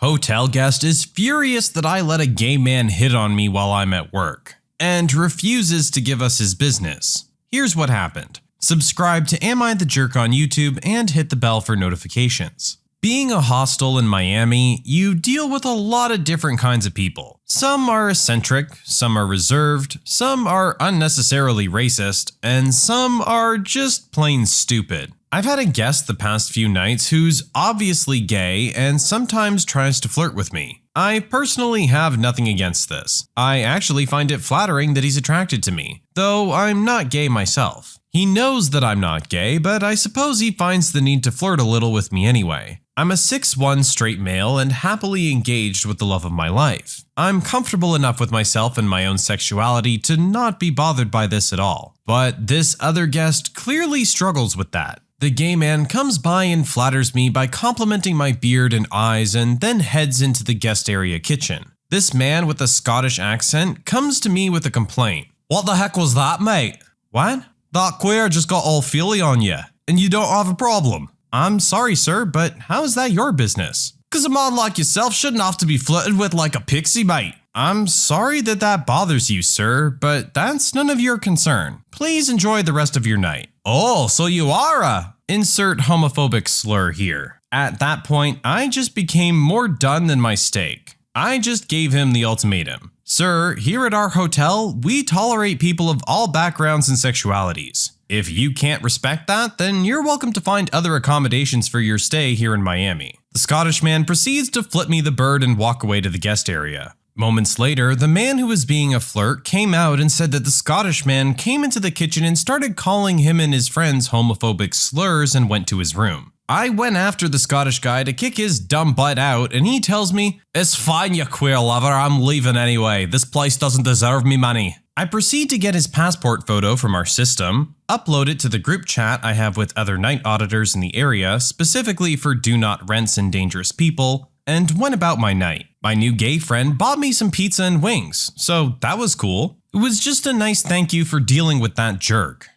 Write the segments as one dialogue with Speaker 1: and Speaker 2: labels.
Speaker 1: Hotel guest is furious that I let a gay man hit on me while I'm at work, and refuses to give us his business. Here's what happened. Subscribe to Am I the Jerk on YouTube and hit the bell for notifications. Being a hostel in Miami, you deal with a lot of different kinds of people. Some are eccentric, some are reserved, some are unnecessarily racist, and some are just plain stupid. I've had a guest the past few nights who's obviously gay and sometimes tries to flirt with me. I personally have nothing against this. I actually find it flattering that he's attracted to me, though I'm not gay myself. He knows that I'm not gay, but I suppose he finds the need to flirt a little with me anyway. I'm a 6'1" straight male and happily engaged with the love of my life. I'm comfortable enough with myself and my own sexuality to not be bothered by this at all. But this other guest clearly struggles with that. The gay man comes by and flatters me by complimenting my beard and eyes and then heads into the guest area kitchen. This man with a Scottish accent comes to me with a complaint. "What the heck was that, mate?" "What?" "That queer just got all feely on you, and you don't have a problem." "I'm sorry, sir, but how is that your business?" "'Cause a man like yourself shouldn't have to be flirted with like a pixie, mate." "I'm sorry that that bothers you, sir, but that's none of your concern. Please enjoy the rest of your night." "Oh, so you are a..." Insert homophobic slur here. At that point, I just became more done than my steak. I just gave him the ultimatum. "Sir, here at our hotel, we tolerate people of all backgrounds and sexualities. If you can't respect that, then you're welcome to find other accommodations for your stay here in Miami." The Scottish man proceeds to flip me the bird and walk away to the guest area. Moments later, the man who was being a flirt came out and said that the Scottish man came into the kitchen and started calling him and his friends homophobic slurs and went to his room. I went after the Scottish guy to kick his dumb butt out, and he tells me, "It's fine, you queer lover, I'm leaving anyway. This place doesn't deserve me money." I proceed to get his passport photo from our system, upload it to the group chat I have with other night auditors in the area, specifically for do not rents and dangerous people, and went about my night. My new gay friend bought me some pizza and wings, so that was cool. It was just a nice thank you for dealing with that jerk.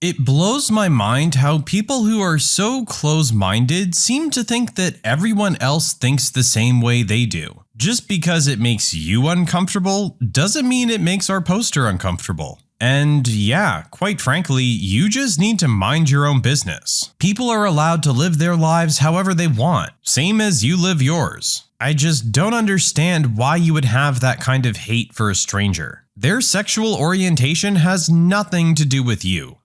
Speaker 1: It blows my mind how people who are so close-minded seem to think that everyone else thinks the same way they do. Just because it makes you uncomfortable doesn't mean it makes our poster uncomfortable. And yeah, quite frankly, you just need to mind your own business. People are allowed to live their lives however they want, same as you live yours. I just don't understand why you would have that kind of hate for a stranger. Their sexual orientation has nothing to do with you.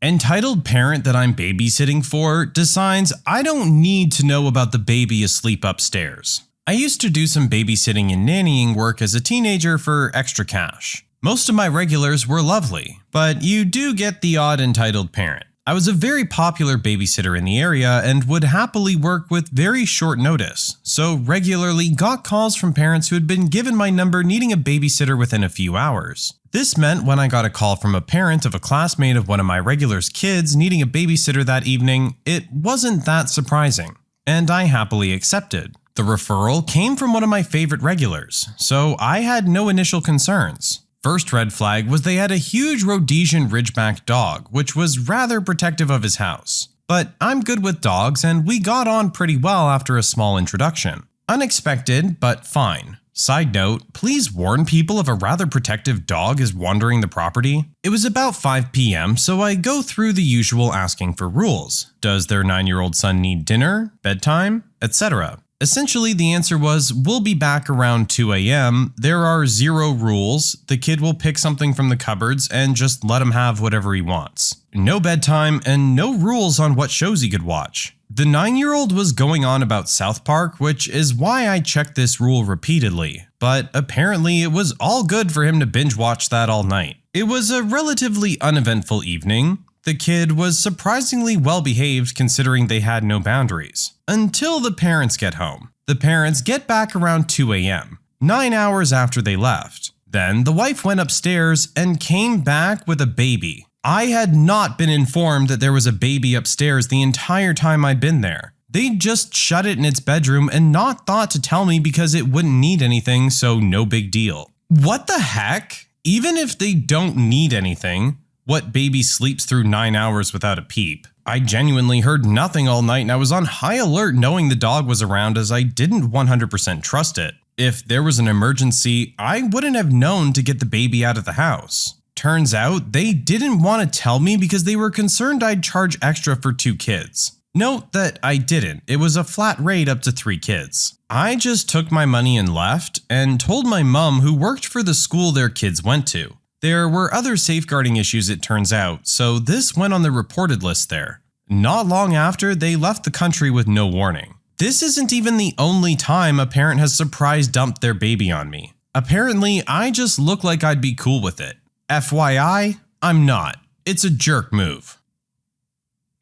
Speaker 1: Entitled parent that I'm babysitting for decides I don't need to know about the baby asleep upstairs. I used to do some babysitting and nannying work as a teenager for extra cash. Most of my regulars were lovely, but you do get the odd entitled parent. I was a very popular babysitter in the area and would happily work with very short notice, so regularly got calls from parents who had been given my number needing a babysitter within a few hours. This meant when I got a call from a parent of a classmate of one of my regulars' kids needing a babysitter that evening, it wasn't that surprising, and I happily accepted. The referral came from one of my favorite regulars, so I had no initial concerns. First red flag was they had a huge Rhodesian Ridgeback dog, which was rather protective of his house. But I'm good with dogs and we got on pretty well after a small introduction. Unexpected, but fine. Side note, please warn people if a rather protective dog is wandering the property. It was about 5 p.m, so I go through the usual asking for rules. Does their 9-year-old son need dinner, bedtime, etc.? Essentially, the answer was, we'll be back around 2 a.m, there are 0 rules, the kid will pick something from the cupboards and just let him have whatever he wants. No bedtime and no rules on what shows he could watch. The 9-year-old was going on about South Park, which is why I checked this rule repeatedly, but apparently it was all good for him to binge watch that all night. It was a relatively uneventful evening. The kid was surprisingly well behaved considering they had no boundaries. Until the parents get home. The parents get back around 2 a.m, 9 hours after they left. Then the wife went upstairs and came back with a baby. I had not been informed that there was a baby upstairs the entire time I'd been there. They just shut it in its bedroom and not thought to tell me because it wouldn't need anything, so no big deal. What the heck? Even if they don't need anything, what baby sleeps through 9 hours without a peep? I genuinely heard nothing all night and I was on high alert knowing the dog was around as I didn't 100% trust it. If there was an emergency, I wouldn't have known to get the baby out of the house. Turns out they didn't want to tell me because they were concerned I'd charge extra for 2 kids. Note that I didn't. It was a flat rate up to 3 kids. I just took my money and left and told my mom, who worked for the school their kids went to. There were other safeguarding issues, it turns out, so this went on the reported list there. Not long after, they left the country with no warning. This isn't even the only time a parent has surprise dumped their baby on me. Apparently, I just look like I'd be cool with it. FYI, I'm not. It's a jerk move.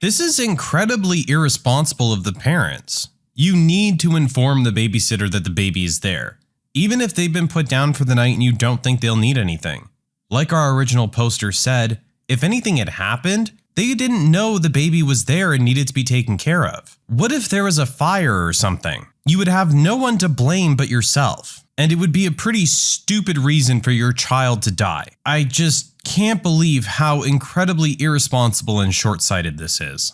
Speaker 1: This is incredibly irresponsible of the parents. You need to inform the babysitter that the baby is there, even if they've been put down for the night and you don't think they'll need anything. Like our original poster said, if anything had happened, they didn't know the baby was there and needed to be taken care of. What if there was a fire or something? You would have no one to blame but yourself, and it would be a pretty stupid reason for your child to die. I just can't believe how incredibly irresponsible and short-sighted this is.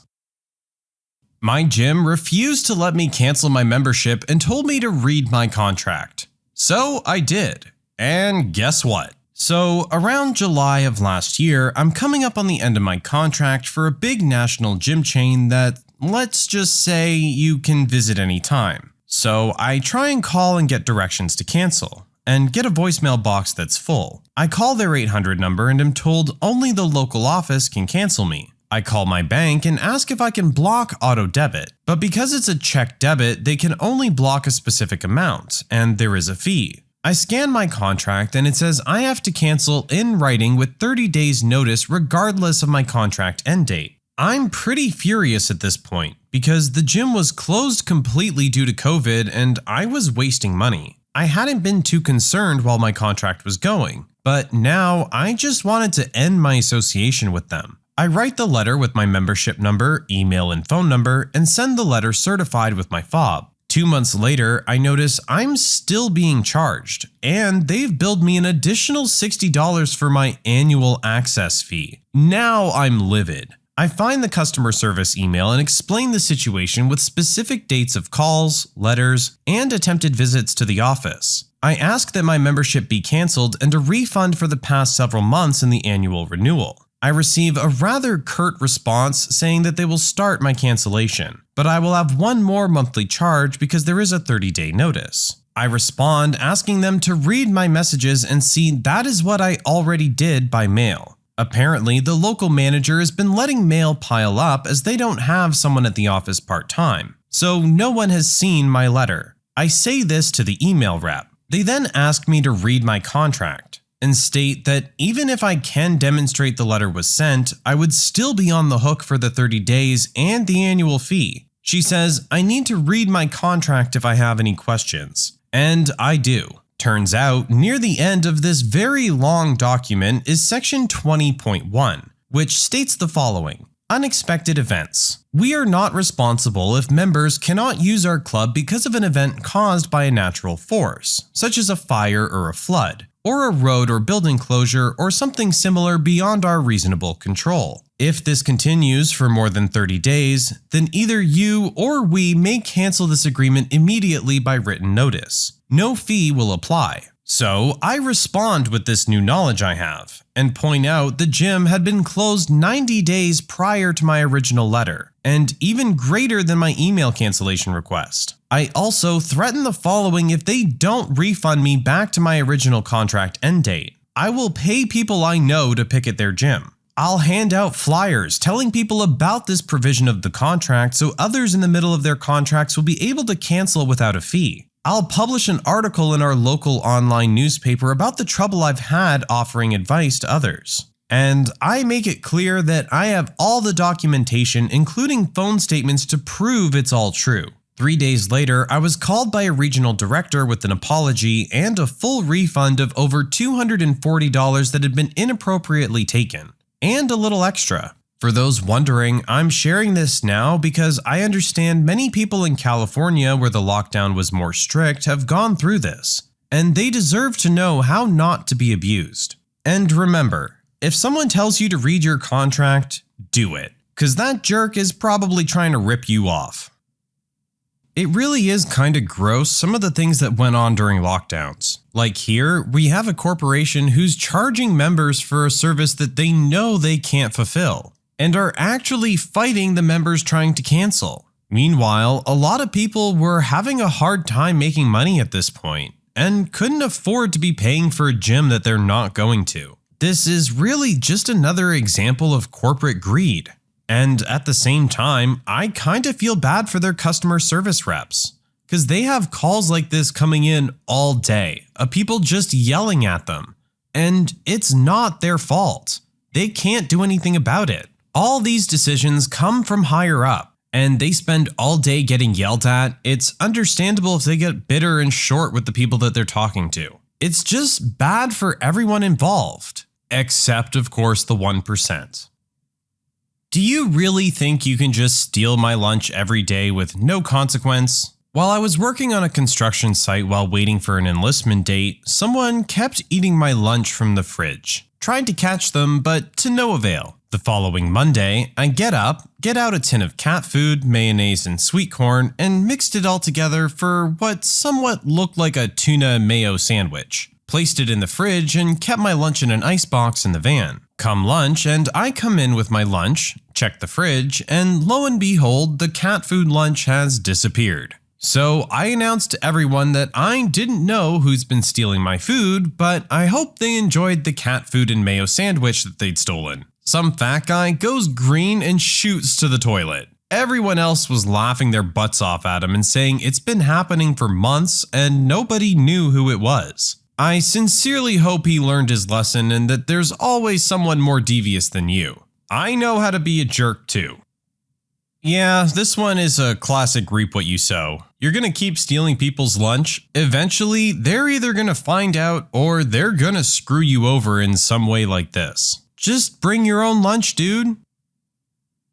Speaker 1: My gym refused to let me cancel my membership and told me to read my contract. So I did. And guess what? So around July of last year, I'm coming up on the end of my contract for a big national gym chain that, let's just say, you can visit anytime. So I try and call and get directions to cancel, and get a voicemail box that's full. I call their 800 number and am told only the local office can cancel me. I call my bank and ask if I can block auto debit, but because it's a check debit, they can only block a specific amount, and there is a fee. I scan my contract and it says I have to cancel in writing with 30 days notice regardless of my contract end date. I'm pretty furious at this point because the gym was closed completely due to COVID and I was wasting money. I hadn't been too concerned while my contract was going, but now I just wanted to end my association with them. I write the letter with my membership number, email, and phone number and send the letter certified with my fob. 2 months later, I notice I'm still being charged, and they've billed me an additional $60 for my annual access fee. Now I'm livid. I find the customer service email and explain the situation with specific dates of calls, letters, and attempted visits to the office. I ask that my membership be canceled and a refund for the past several months in the annual renewal. I receive a rather curt response saying that they will start my cancellation, but I will have one more monthly charge because there is a 30-day notice. I respond asking them to read my messages and see that is what I already did by mail. Apparently, the local manager has been letting mail pile up as they don't have someone at the office part-time, so no one has seen my letter. I say this to the email rep. They then ask me to read my contract and state that even if I can demonstrate the letter was sent, I would still be on the hook for the 30 days and the annual fee. She says I need to read my contract if I have any questions, and I do. Turns out, near the end of this very long document is section 20.1, which states the following. Unexpected events. We are not responsible if members cannot use our club because of an event caused by a natural force, such as a fire or a flood, or a road or building closure or something similar beyond our reasonable control. If this continues for more than 30 days, then either you or we may cancel this agreement immediately by written notice. No fee will apply. So I respond with this new knowledge I have, and point out the gym had been closed 90 days prior to my original letter, and even greater than my email cancellation request. I also threaten the following if they don't refund me back to my original contract end date. I will pay people I know to picket their gym. I'll hand out flyers telling people about this provision of the contract so others in the middle of their contracts will be able to cancel without a fee. I'll publish an article in our local online newspaper about the trouble I've had offering advice to others. And I make it clear that I have all the documentation, including phone statements, to prove it's all true. 3 days later, I was called by a regional director with an apology and a full refund of over $240 that had been inappropriately taken, and a little extra. For those wondering, I'm sharing this now because I understand many people in California where the lockdown was more strict have gone through this, and they deserve to know how not to be abused. And remember, if someone tells you to read your contract, do it. cause that jerk is probably trying to rip you off. It really is kinda gross some of the things that went on during lockdowns. Like here, we have a corporation who's charging members for a service that they know they can't fulfill, and are actually fighting the members trying to cancel. Meanwhile, a lot of people were having a hard time making money at this point, and couldn't afford to be paying for a gym that they're not going to. This is really just another example of corporate greed. And at the same time, I kinda feel bad for their customer service reps, because they have calls like this coming in all day, of people just yelling at them. And it's not their fault. They can't do anything about it. All these decisions come from higher up, and they spend all day getting yelled at. It's understandable if they get bitter and short with the people that they're talking to. It's just bad for everyone involved, except of course the 1%. Do you really think you can just steal my lunch every day with no consequence? While I was working on a construction site while waiting for an enlistment date, someone kept eating my lunch from the fridge. Tried to catch them, but to no avail. The following Monday, I get up, get out a tin of cat food, mayonnaise, and sweet corn, and mixed it all together for what somewhat looked like a tuna mayo sandwich. Placed it in the fridge and kept my lunch in an icebox in the van. Come lunch, and I come in with my lunch, check the fridge, and lo and behold, the cat food lunch has disappeared. So I announced to everyone that I didn't know who's been stealing my food, but I hope they enjoyed the cat food and mayo sandwich that they'd stolen. Some fat guy goes green and shoots to the toilet. Everyone else was laughing their butts off at him and saying it's been happening for months and nobody knew who it was. I sincerely hope he learned his lesson and that there's always someone more devious than you. I know how to be a jerk too. Yeah, this one is a classic reap what you sow. You're gonna keep stealing people's lunch. Eventually, they're either gonna find out or they're gonna screw you over in some way like this. Just bring your own lunch, dude.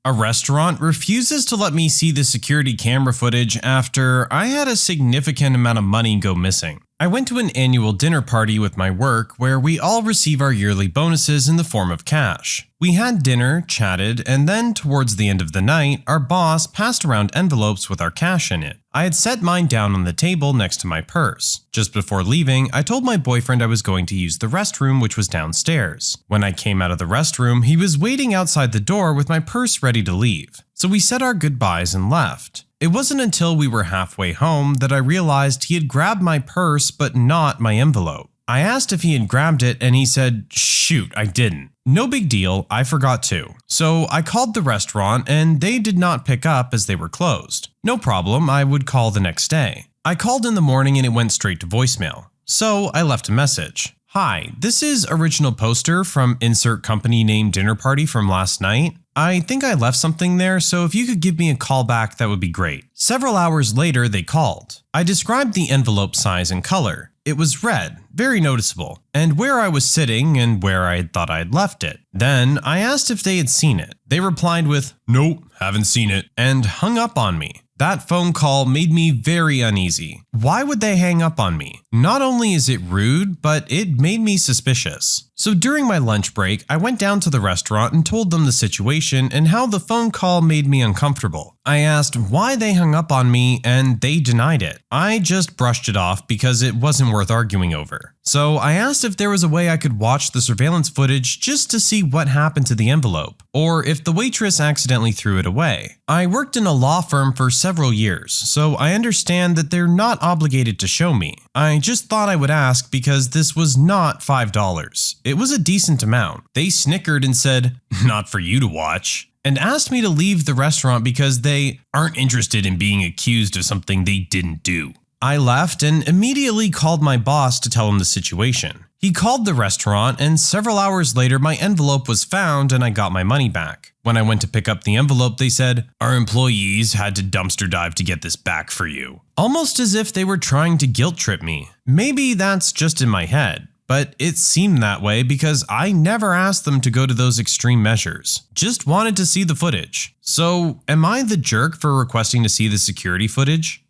Speaker 1: A restaurant refuses to let me see the security camera footage after I had a significant amount of money go missing. I went to an annual dinner party with my work where we all receive our yearly bonuses in the form of cash. We had dinner, chatted, and then towards the end of the night, our boss passed around envelopes with our cash in it. I had set mine down on the table next to my purse. Just before leaving, I told my boyfriend I was going to use the restroom, which was downstairs. When I came out of the restroom, he was waiting outside the door with my purse ready to leave. So we said our goodbyes and left. It wasn't until we were halfway home that I realized he had grabbed my purse but not my envelope. I asked if he had grabbed it and he said, "Shoot, I didn't." No big deal, I forgot to. So I called the restaurant and they did not pick up as they were closed. No problem, I would call the next day. I called in the morning and it went straight to voicemail. So I left a message. "Hi, this is original poster from insert company name dinner party from last night. I think I left something there, so if you could give me a call back, that would be great." Several hours later, they called. I described the envelope size and color. It was red, very noticeable, and where I was sitting and where I had thought I had left it. Then I asked if they had seen it. They replied with, "Nope, haven't seen it," and hung up on me. That phone call made me very uneasy. Why would they hang up on me? Not only is it rude, but it made me suspicious. So during my lunch break, I went down to the restaurant and told them the situation and how the phone call made me uncomfortable. I asked why they hung up on me and they denied it. I just brushed it off because it wasn't worth arguing over. So I asked if there was a way I could watch the surveillance footage just to see what happened to the envelope, or if the waitress accidentally threw it away. I worked in a law firm for several years, so I understand that they're not obligated to show me. I just thought I would ask because this was not $5. It was a decent amount. They snickered and said, "Not for you to watch," and asked me to leave the restaurant because they aren't interested in being accused of something they didn't do. I left and immediately called my boss to tell him the situation. He called the restaurant and several hours later my envelope was found and I got my money back. When I went to pick up the envelope, they said, "Our employees had to dumpster dive to get this back for you." Almost as if they were trying to guilt trip me. Maybe that's just in my head, but it seemed that way because I never asked them to go to those extreme measures. Just wanted to see the footage. So am I the jerk for requesting to see the security footage?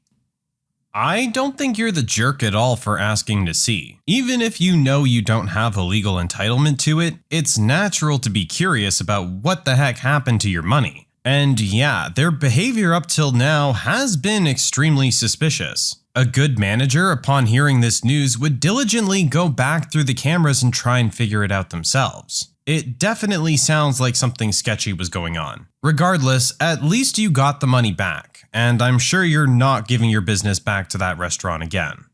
Speaker 1: I don't think you're the jerk at all for asking to see. Even if you know you don't have a legal entitlement to it, it's natural to be curious about what the heck happened to your money. And yeah, their behavior up till now has been extremely suspicious. A good manager, upon hearing this news, would diligently go back through the cameras and try and figure it out themselves. It definitely sounds like something sketchy was going on. Regardless, at least you got the money back, and I'm sure you're not giving your business back to that restaurant again.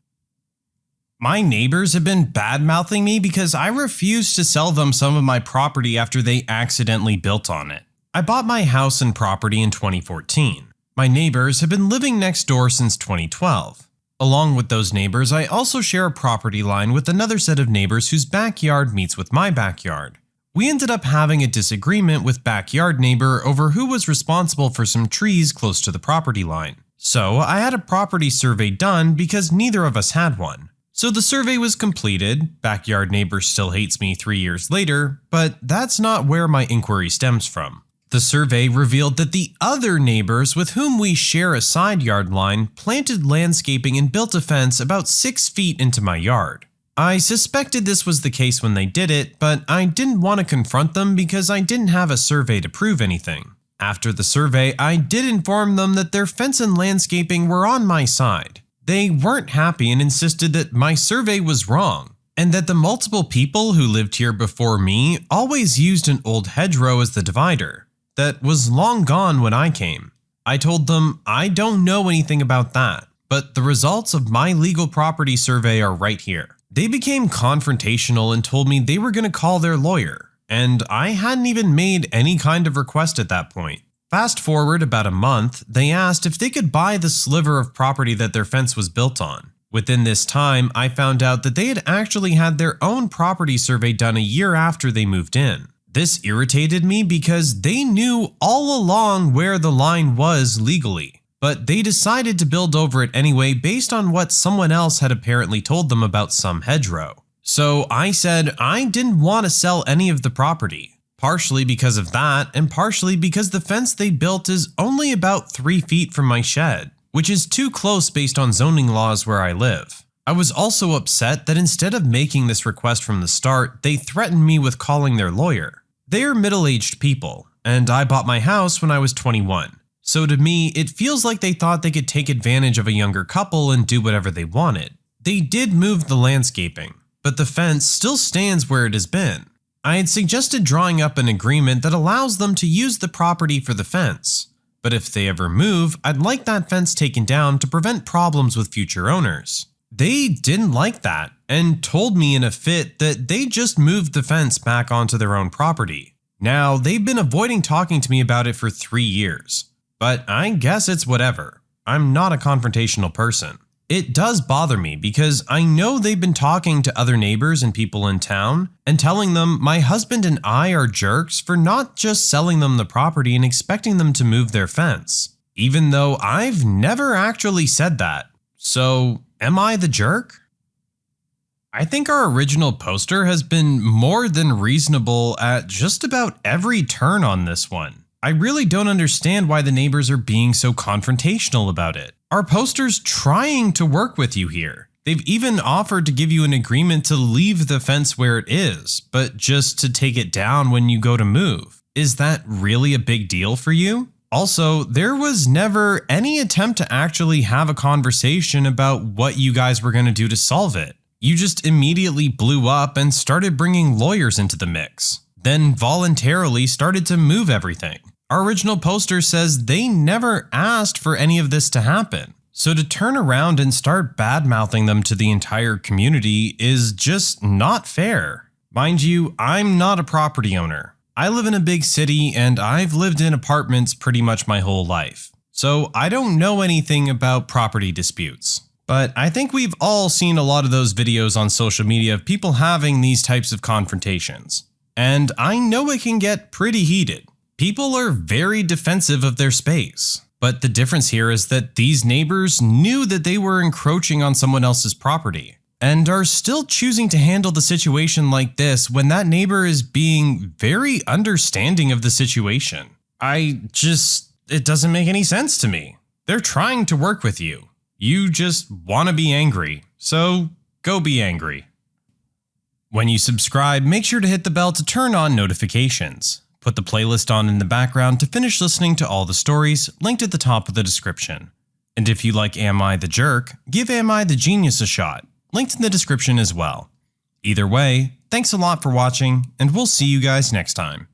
Speaker 1: My neighbors have been bad-mouthing me because I refused to sell them some of my property after they accidentally built on it. I bought my house and property in 2014. My neighbors have been living next door since 2012. Along with those neighbors, I also share a property line with another set of neighbors whose backyard meets with my backyard. We ended up having a disagreement with backyard neighbor over who was responsible for some trees close to the property line. So I had a property survey done because neither of us had one. So the survey was completed. Backyard neighbor still hates me 3 years later, but that's not where my inquiry stems from. The survey revealed that the other neighbors with whom we share a side yard line planted landscaping and built a fence about 6 feet into my yard. I suspected this was the case when they did it, but I didn't want to confront them because I didn't have a survey to prove anything. After the survey, I did inform them that their fence and landscaping were on my side. They weren't happy and insisted that my survey was wrong, and that the multiple people who lived here before me always used an old hedgerow as the divider that was long gone when I came. I told them I don't know anything about that, but the results of my legal property survey are right here. They became confrontational and told me they were going to call their lawyer, and I hadn't even made any kind of request at that point. Fast forward about a month, they asked if they could buy the sliver of property that their fence was built on. Within this time, I found out that they had actually had their own property survey done a year after they moved in. This irritated me because they knew all along where the line was legally, but they decided to build over it anyway based on what someone else had apparently told them about some hedgerow. So I said I didn't want to sell any of the property, partially because of that and partially because the fence they built is only about 3 feet from my shed, which is too close based on zoning laws where I live. I was also upset that instead of making this request from the start, they threatened me with calling their lawyer. They are middle-aged people, and I bought my house when I was 21. So to me, it feels like they thought they could take advantage of a younger couple and do whatever they wanted. They did move the landscaping, but the fence still stands where it has been. I had suggested drawing up an agreement that allows them to use the property for the fence, but if they ever move, I'd like that fence taken down to prevent problems with future owners. They didn't like that and told me in a fit that they just moved the fence back onto their own property. Now, they've been avoiding talking to me about it for 3 years. But I guess it's whatever. I'm not a confrontational person. It does bother me because I know they've been talking to other neighbors and people in town and telling them my husband and I are jerks for not just selling them the property and expecting them to move their fence, even though I've never actually said that. So, am I the jerk? I think our original poster has been more than reasonable at just about every turn on this one. I really don't understand why the neighbors are being so confrontational about it. Our poster's trying to work with you here. They've even offered to give you an agreement to leave the fence where it is, but just to take it down when you go to move. Is that really a big deal for you? Also, there was never any attempt to actually have a conversation about what you guys were going to do to solve it. You just immediately blew up and started bringing lawyers into the mix, then voluntarily started to move everything. Our original poster says they never asked for any of this to happen. So to turn around and start bad-mouthing them to the entire community is just not fair. Mind you, I'm not a property owner. I live in a big city and I've lived in apartments pretty much my whole life. So I don't know anything about property disputes. But I think we've all seen a lot of those videos on social media of people having these types of confrontations. And I know it can get pretty heated. People are very defensive of their space. But the difference here is that these neighbors knew that they were encroaching on someone else's property and are still choosing to handle the situation like this when that neighbor is being very understanding of the situation. It doesn't make any sense to me. They're trying to work with you. You just want to be angry, so go be angry. When you subscribe, make sure to hit the bell to turn on notifications. Put the playlist on in the background to finish listening to all the stories linked at the top of the description. And if you like Am I the Jerk, give Am I the Genius a shot, linked in the description as well. Either way, thanks a lot for watching, and we'll see you guys next time.